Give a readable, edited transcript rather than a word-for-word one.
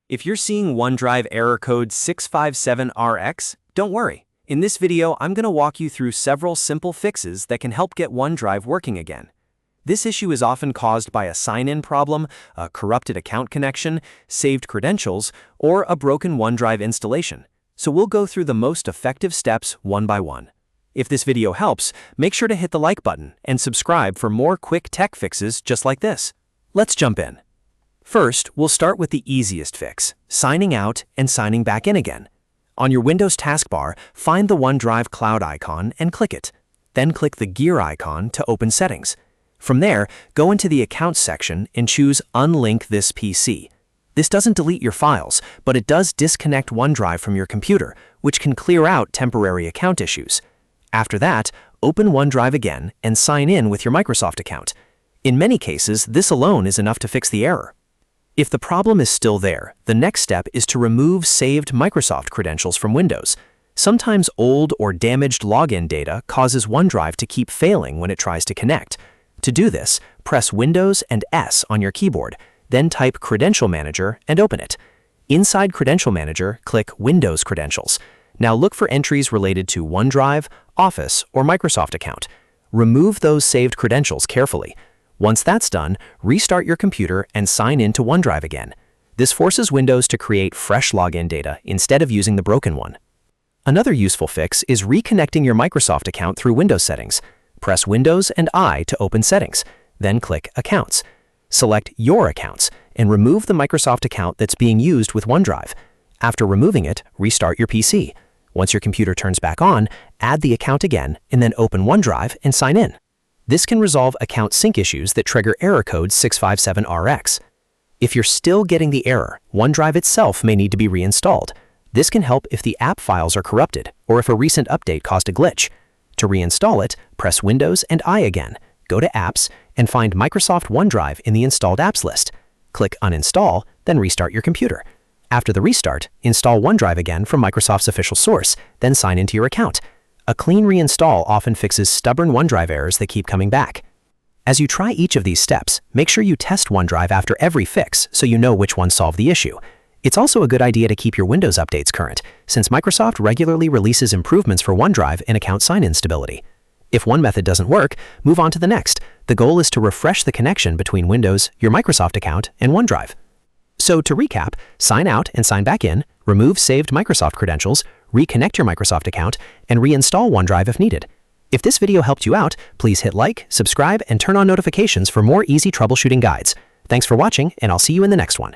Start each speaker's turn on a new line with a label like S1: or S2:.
S1: If you're seeing OneDrive error code 657RX, don't worry. In this video, I'm going to walk you through several simple fixes that can help get OneDrive working again. This issue is often caused by a sign-in problem, a corrupted account connection, saved credentials, or a broken OneDrive installation. So we'll go through the most effective steps one by one. If this video helps, make sure to hit the like button and subscribe for more quick tech fixes just like this. Let's jump in. First, we'll start with the easiest fix, signing out and signing back in again. On your Windows taskbar, find the OneDrive cloud icon and click it. Then click the gear icon to open settings. From there, go into the Accounts section and choose Unlink this PC. This doesn't delete your files, but it does disconnect OneDrive from your computer, which can clear out temporary account issues. After that, open OneDrive again and sign in with your Microsoft account. In many cases, this alone is enough to fix the error. If the problem is still there, the next step is to remove saved Microsoft credentials from Windows. Sometimes old or damaged login data causes OneDrive to keep failing when it tries to connect. To do this, press Windows and S on your keyboard, then type Credential Manager and open it. Inside Credential Manager, click Windows Credentials. Now look for entries related to OneDrive, Office, or Microsoft account. Remove those saved credentials carefully. Once that's done, restart your computer and sign in to OneDrive again. This forces Windows to create fresh login data instead of using the broken one. Another useful fix is reconnecting your Microsoft account through Windows settings. Press Windows and I to open settings, then click Accounts. Select Your Accounts and remove the Microsoft account that's being used with OneDrive. After removing it, restart your PC. Once your computer turns back on, add the account again and then open OneDrive and sign in. This can resolve account sync issues that trigger error code 657RX. If you're still getting the error, OneDrive itself may need to be reinstalled. This can help if the app files are corrupted or if a recent update caused a glitch. To reinstall it, press Windows and I again, go to Apps, and find Microsoft OneDrive in the Installed Apps list. Click Uninstall, then restart your computer. After the restart, install OneDrive again from Microsoft's official source, then sign into your account. A clean reinstall often fixes stubborn OneDrive errors that keep coming back. As you try each of these steps, make sure you test OneDrive after every fix so you know which one solved the issue. It's also a good idea to keep your Windows updates current, since Microsoft regularly releases improvements for OneDrive and account sign-in stability. If one method doesn't work, move on to the next. The goal is to refresh the connection between Windows, your Microsoft account, and OneDrive. So to recap, sign out and sign back in, remove saved Microsoft credentials, reconnect your Microsoft account, and reinstall OneDrive if needed. If this video helped you out, please hit like, subscribe, and turn on notifications for more easy troubleshooting guides. Thanks for watching, and I'll see you in the next one.